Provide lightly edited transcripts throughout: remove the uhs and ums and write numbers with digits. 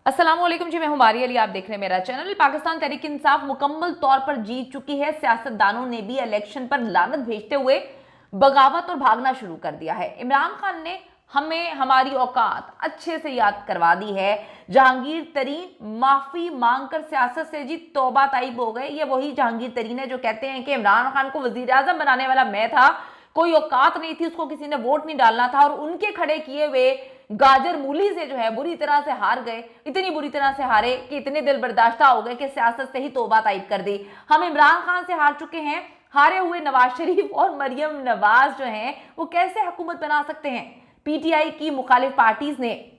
अस्सलाम वालेकुम जी, मैं हूं मारिया अली। आप देख रहे हैं मेरा चैनल। पाकिस्तान तहरीक इंसाफ मुकम्मल तौर पर जीत चुकी है। सियासतदानों ने भी इलेक्शन पर लानत भेजते हुए बगावत और भागना शुरू कर दिया है। इमरान खान ने हमें हमारी औकात अच्छे से याद करवा दी है। जहांगीर तरीन माफी मांगकर सियासत से जी तौबा ताइब हो गए। ये वही जहांगीर तरीन है जो कहते हैं कि इमरान खान को वजीर आजम बनाने वाला मैं था, कोई औकात नहीं थी, उसको किसी ने वोट नहीं डालना था, और उनके खड़े किए हुए गाजर मूली से जो है बुरी तरह से हार गए। इतनी बुरी तरह से हारे कि इतने दिल बर्दाश्ता हो गए कि सियासत से ही तौबा ताइब कर दी। हम इमरान खान से हार चुके हैं। हारे हुए नवाज शरीफ और मरियम नवाज जो हैं वो कैसे हुकूमत बना सकते हैं? पीटीआई की मुखालिफ पार्टीज ने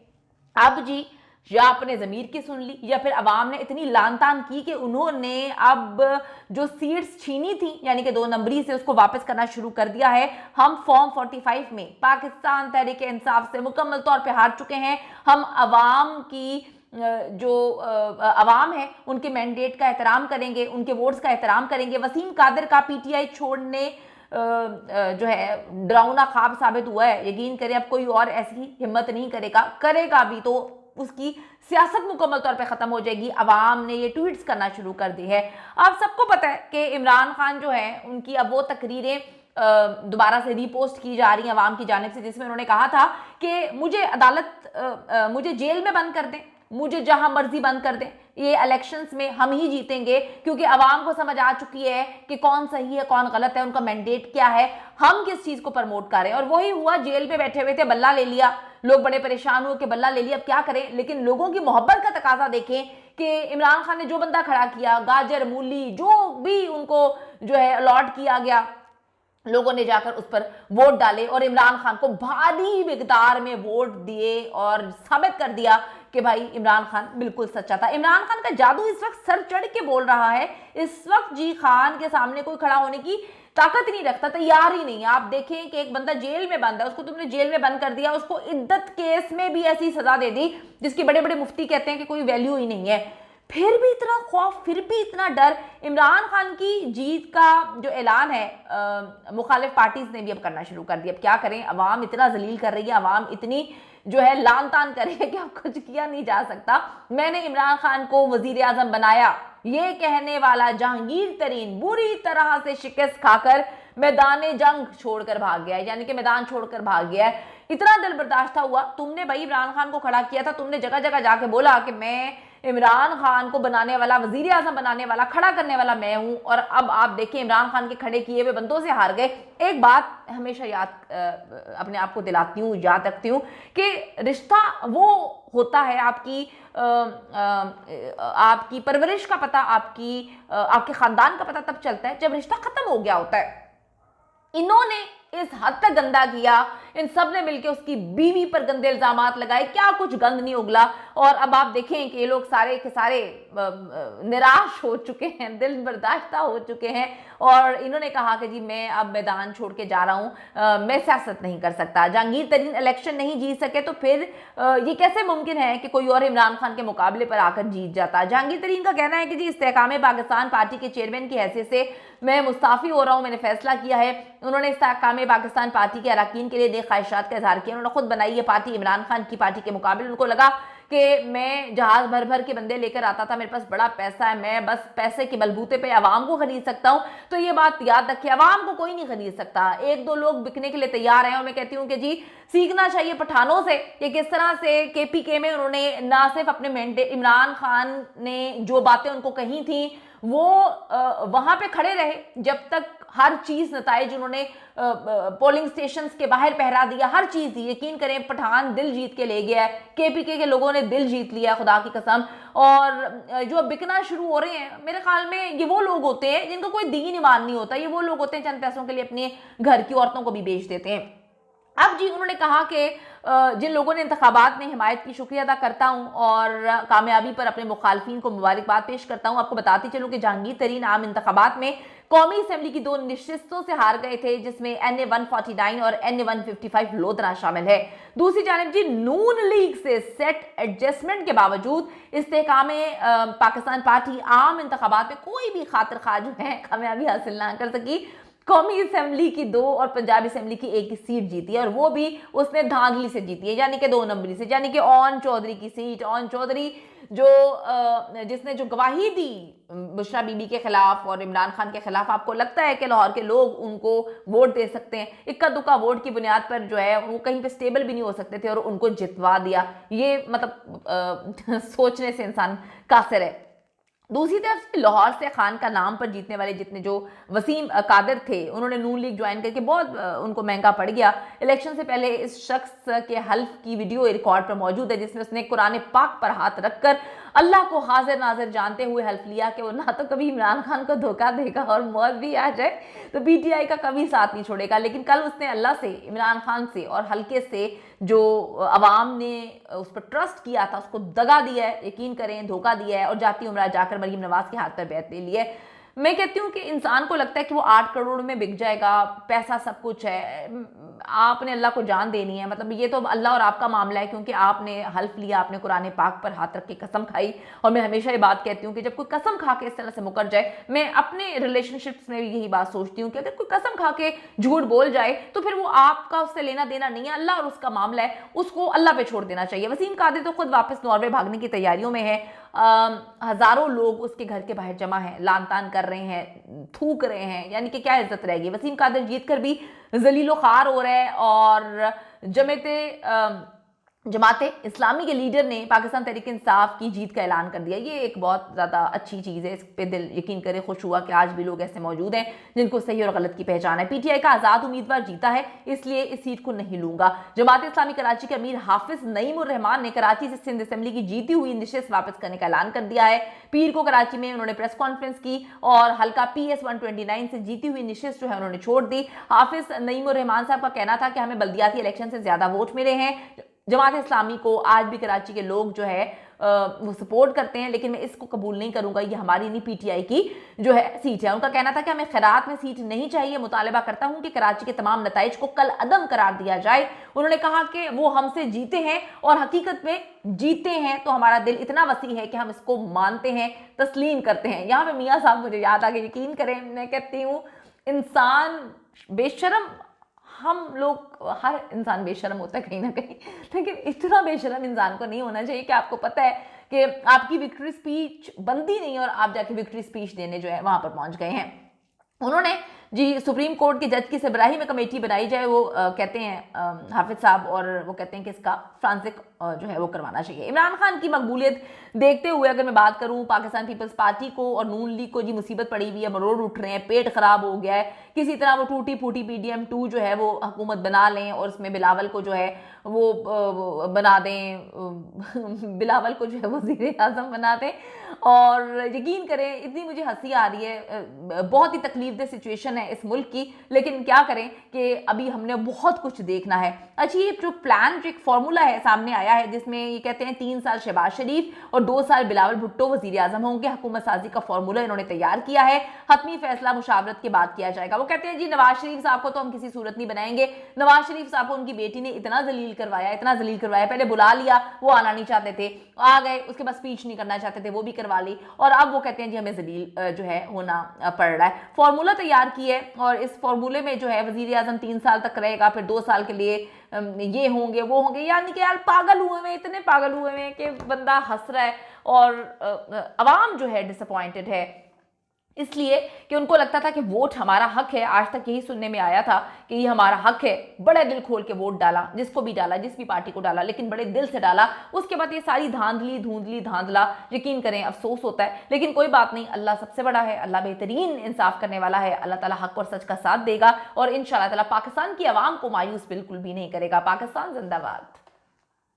अब जी या अपने जमीर की सुन ली या फिर अवाम ने इतनी लान तान की कि उन्होंने अब जो सीट्स छीनी थी यानी कि 2 नंबरी से उसको वापस करना शुरू कर दिया है। हम फॉर्म 45 में पाकिस्तान तहरीक इंसाफ से मुकम्मल तौर पे हार चुके हैं। हम अवाम की जो अवाम है उनके मैंडेट का एहतराम करेंगे, उनके वोट्स का एहतराम करेंगे। वसीम कादिर का पीटीआई छोड़ने जो है डरावना ख्वाब साबित हुआ है। यकीन करें अब कोई और ऐसी हिम्मत नहीं करेगा भी तो उसकी सियासत मुकम्मल तौर पे खत्म हो जाएगी। अवाम ने ये ट्वीट्स करना शुरू कर दी है। आप सबको पता है कि इमरान खान जो है उनकी अब वो तकरीरें दोबारा से रीपोस्ट की जा रही हैं अवाम की जानिब से, जिसमें उन्होंने कहा था कि मुझे जेल में बंद कर दें, मुझे जहां मर्जी बंद कर दें, ये इलेक्शंस में हम ही जीतेंगे, क्योंकि अवाम को समझ आ चुकी है कि कौन सही है कौन गलत है, उनका मैंडेट क्या है, हम किस चीज को प्रमोट कर रहे हैं। और वही हुआ, जेल पे बैठे हुए थे, बल्ला ले लिया, लोग बड़े परेशान हुए कि बल्ला ले लिया अब क्या करें। लेकिन लोगों की मोहब्बत का तकाजा देखें कि इमरान खान ने जो बंदा खड़ा किया, गाजर मूली जो भी उनको जो है अलॉट किया गया, लोगों ने जाकर उस पर वोट डाले और इमरान खान को भारी मिकदार में वोट दिए और साबित कर दिया कि भाई इमरान खान बिल्कुल सच्चा था। इमरान खान का जादू इस वक्त सर चढ़ के बोल रहा है। इस वक्त जी खान के सामने कोई खड़ा होने की ताकत नहीं रखता, तैयार ही नहीं है। आप देखें कि एक बंदा जेल में बंद है, उसको तुमने जेल में बंद कर दिया, उसको इद्दत केस में भी ऐसी सजा दे दी जिसकी बड़े बड़े मुफ्ती कहते हैं कि कोई वैल्यू ही नहीं है। फिर भी इतना खौफ, फिर भी इतना डर। इमरान खान की जीत का जो ऐलान है मुखालिफ पार्टीज ने भी अब करना शुरू कर दिया। अब क्या करें, अवाम इतना जलील कर रही है, अवाम इतनी जो है लान तान करे कि अब कुछ किया नहीं जा सकता। मैंने इमरान खान को वजीर आजम बनाया, ये कहने वाला जहांगीर तरीन बुरी तरह से शिकस्त खाकर मैदान जंग छोड़कर भाग गया है, यानी कि मैदान छोड़कर भाग गया है। इतना दिल बर्दाश्त हुआ, तुमने भाई इमरान खान को खड़ा किया था, तुमने जगह जगह जाके बोला कि मैं इमरान खान को बनाने वाला, वजीर आजम बनाने वाला, खड़ा करने वाला मैं हूं, और अब आप देखिए इमरान खान के खड़े किए हुए बंदों से हार गए। एक बात हमेशा अपने आप को दिलाती हूँ, याद रखती हूँ कि रिश्ता वो होता है, आपकी परवरिश का पता, आपके खानदान का पता तब चलता है जब रिश्ता खत्म हो गया होता है। इन्होंने इस हद तक गंदा किया, इन सब ने मिलकर उसकी बीवी पर गंदे इल्जामात लगाए, क्या कुछ गंद नहीं उगला। और अब आप देखें कि ये लोग सारे के सारे निराश हो चुके हैं, दिल बर्दाश्ता हो चुके हैं, और इन्होंने कहा कि जी मैं अब मैदान छोड़ के जा रहा हूं, मैं सियासत नहीं कर सकता। जहांगीर तरीन इलेक्शन नहीं जीत सके तो फिर ये कैसे मुमकिन है कि कोई और इमरान खान के मुकाबले पर आकर जीत जाता। जहांगीर तरीन का कहना है कि जी इस्तेहकाम पाकिस्तान पार्टी के चेयरमैन की हैसियत से मैं मुस्ताफी हो रहा हूं, मैंने फैसला किया है। उन्होंने इस्तेहकाम पाकिस्तान पार्टी के अरकान के लिए नेक ख्वाहिशात का इजहार किया। उन्होंने खुद बनाई है पार्टी, इमरान खान की पार्टी के मुकाबले उनको लगा कि मैं जहाज भर भर के बंदे लेकर आता था, मेरे पास बड़ा पैसा है, मैं बस पैसे के बलबूते पे अवाम को खरीद सकता हूं। तो ये बात याद रखिए, अवाम को कोई नहीं खरीद सकता। 1-2 लोग बिकने के लिए तैयार हैं, और मैं कहती हूं कि जी सीखना चाहिए पठानों से कि किस तरह से केपीके में उन्होंने ना सिर्फ अपने मैंडेट, इमरान खान ने जो बातें उनको कही थी वो वहां पे खड़े रहे जब तक हर चीज नताइज, उन्होंने पोलिंग स्टेशंस के बाहर पहरा दिया, हर चीज दी। यकीन करें पठान दिल जीत के ले गया है, केपीके के लोगों ने दिल जीत लिया, खुदा की कसम। और जो बिकना शुरू हो रहे हैं, मेरे ख्याल में ये वो लोग होते हैं जिनका कोई दीन ईमान नहीं होता, ये वो लोग होते हैं चंद पैसों के लिए अपने घर की औरतों को भी बेच देते हैं। अब जी उन्होंने कहा कि जिन लोगों ने इंतखाबात में हिमायत की, शुक्रिया अदा करता हूं और कामयाबी पर अपने मुखालफिन को मुबारकबाद पेश करता हूं। आपको बताती चलूं कि जहांगीर तरीन आम इंतखाबात में कौमी असेंबली की 2 नशिस्तों से हार गए थे, जिसमें NA 149 और NA 155 लोधरा शामिल है। दूसरी जानिब जी नून लीग से सेट एडजस्टमेंट के बावजूद इस्तेहकाम पाकिस्तान पार्टी आम इंतखाबात में कोई भी खातिर खा जो है कामयाबी हासिल ना कर सकी। कौमी असेंबली की 2 और पंजाब असेंबली की 1 सीट जीती है, और वो भी उसने धांधली से जीती है, यानी कि 2 नंबरी से, यानी कि ओन चौधरी की सीट। ओन चौधरी जो जिसने जो गवाही दी बुशरा बीबी के खिलाफ और इमरान खान के खिलाफ, आपको लगता है कि लाहौर के लोग उनको वोट दे सकते हैं? इक्का दुक्का वोट की बुनियाद पर जो है वो कहीं पे स्टेबल भी नहीं हो सकते थे और उनको जितवा दिया। ये मतलब सोचने से इंसान कासिर है। दूसरी तरफ से लाहौर से खान का नाम पर जीतने वाले जितने जो वसीम कादिर थे, उन्होंने नून लीग ज्वाइन करके बहुत उनको महंगा पड़ गया। इलेक्शन से पहले इस शख्स के हल्फ की वीडियो रिकॉर्ड पर मौजूद है, जिसमें उसने कुरान पाक पर हाथ रखकर अल्लाह को हाजिर नाजिर जानते हुए हल्फ लिया कि वो ना तो कभी इमरान खान को धोखा देगा और मौत भी आ जाए तो पीटीआई का कभी साथ नहीं छोड़ेगा। लेकिन कल उसने अल्लाह से, इमरान खान से और हल्के से जो अवाम ने उस पर ट्रस्ट किया था उसको दगा दिया है, यकीन करें धोखा दिया है, और जाती उम्रा जाकर मरीम नवाज के हाथ पर बैठ ले लिया है। मैं कहती हूँ कि इंसान को लगता है कि वो 8 करोड़ में बिक जाएगा, पैसा सब कुछ है, आपने अल्लाह को जान देनी है, मतलब ये तो अल्लाह और आपका मामला है, क्योंकि आपने हल्फ लिया, आपने कुरान पाक पर हाथ रख के कसम खाई। और मैं हमेशा ये बात कहती हूँ कि जब कोई कसम खा के इस तरह से मुकर जाए, मैं अपने रिलेशनशिप्स में भी यही बात सोचती हूँ कि अगर कोई कसम खा के झूठ बोल जाए तो फिर वो आपका उससे लेना देना नहीं है, अल्लाह और उसका मामला है, उसको अल्लाह पे छोड़ देना चाहिए। वसीम कादिर तो खुद वापस नॉर्वे भागने की तैयारियों में है। हजारों लोग उसके घर के बाहर जमा हैं, लान तान कर रहे हैं, थूक रहे हैं, यानी कि क्या इज्जत रहेगी। वसीम कादिर जीत कर भी जलीलो खार हो रहा है, और जमाते इस्लामी के लीडर ने पाकिस्तान तहरीक इंसाफ की जीत का ऐलान कर दिया। ये एक बहुत ज़्यादा अच्छी चीज़ है, इस पे दिल यकीन करे खुश हुआ कि आज भी लोग ऐसे मौजूद हैं जिनको सही और गलत की पहचान है। पीटीआई का आज़ाद उम्मीदवार जीता है, इसलिए इस सीट को नहीं लूंगा। जमात इस्लामी कराची के अमीर हाफिज नईमुर रहमान ने कराची से सिंध असेंबली की जीती हुई नशिस्त वापस करने का ऐलान कर दिया है। पीर को कराची में उन्होंने प्रेस कॉन्फ्रेंस की और हल्का PS 129 से जीती हुई नशिस्त जो है उन्होंने छोड़ दी। हाफिज नईमुर रहमान साहब का कहना था कि हमें बल्दियाती इलेक्शन से ज्यादा वोट मिले हैं। जमात इस्लामी को आज भी कराची के लोग जो है वो सपोर्ट करते हैं, लेकिन मैं इसको कबूल नहीं करूंगा, ये हमारी नहीं पीटीआई की जो है सीट है। उनका कहना था कि हमें खैरात में सीट नहीं चाहिए। मुतालबा करता हूं कि कराची के तमाम नताइज को कल अदम करार दिया जाए। उन्होंने कहा कि वो हमसे जीते हैं और हकीकत में जीते हैं तो हमारा दिल इतना वसी है कि हम इसको मानते हैं, तस्लीम करते हैं। यहाँ पे मियाँ साहब मुझे याद आ गए, यकीन करें मैं कहती हूँ इंसान बेशरम, हम लोग, हर इंसान बेशरम होता है कहीं ना कहीं, लेकिन इतना बेशरम इंसान को नहीं होना चाहिए कि आपको पता है कि आपकी विक्ट्री स्पीच बनती नहीं और आप जाके विक्ट्री स्पीच देने जो है वहां पर पहुंच गए हैं। उन्होंने जी सुप्रीम कोर्ट के जज की सरबराही में कमेटी बनाई जाए, वो कहते हैं हाफिज साहब, और वो कहते हैं कि इसका फ्रांसिक जो है वो करवाना चाहिए। इमरान खान की मकबूलियत देखते हुए अगर मैं बात करूं, पाकिस्तान पीपल्स पार्टी को और नून लीग को जी मुसीबत पड़ी हुई है, मरोड़ उठ रहे हैं, पेट खराब हो गया है, किसी तरह वो टूटी फूटी PDM 2 जो है वो हुकूमत बना लें और उसमें बिलावल को जो है वो बना दें, बिलावल को जो है वज़ीर आज़म बना दें। और यकीन करें इतनी मुझे हंसी आ रही है, बहुत ही तकलीफदेह सिचुएशन है इस मुल्क की, लेकिन क्या करें कि अभी हमने बहुत कुछ देखना है। अच्छा, ये जो प्लान, जो एक फार्मूला है सामने आया है जिसमें ये कहते हैं 3 साल शहबाज शरीफ और 2 साल बिलावल भुट्टो वज़ीर आज़म होंगे, हुकूमत साजी का फार्मूला इन्होंने तैयार किया है। हतमी फैसला मुशावरत के बाद किया जाएगा। वो कहते हैं जी नवाज शरीफ साहब को तो हम किसी सूरत नहीं बनाएंगे। नवाज शरीफ साहब को उनकी बेटी ने इतना जलील करवाया, इतना जलील करवाया, पहले बुला लिया, वो आना नहीं चाहते थे, आ गए, उसके बाद स्पीच नहीं करना चाहते थे, वो भी करवा ली, और अब वो कहते हैं जी हमें जलील जो है होना पड़ रहा है। फार्मूला तैयार की है और इस फार्मूले में जो है वजीर आजम 3 साल तक रहेगा, फिर 2 साल के लिए ये होंगे वो होंगे, यानी कि यार पागल हुए हैं, इतने पागल हुए हैं कि बंदा हंस रहा है और अवाम जो है डिसअपॉइंटेड है, इसलिए कि उनको लगता था कि वोट हमारा हक है। आज तक यही सुनने में आया था कि ये हमारा हक है। बड़े दिल खोल के वोट डाला, जिसको भी डाला, जिस भी पार्टी को डाला, लेकिन बड़े दिल से डाला। उसके बाद ये सारी धांधली धुंधली धांधला, यकीन करें अफसोस होता है, लेकिन कोई बात नहीं, अल्लाह सबसे बड़ा है, अल्लाह बेहतरीन इंसाफ करने वाला है। अल्लाह ताला हक और सच का साथ देगा और इंशाअल्लाह ताला पाकिस्तान की आवाम को मायूस बिल्कुल भी नहीं करेगा। पाकिस्तान जिंदाबाद।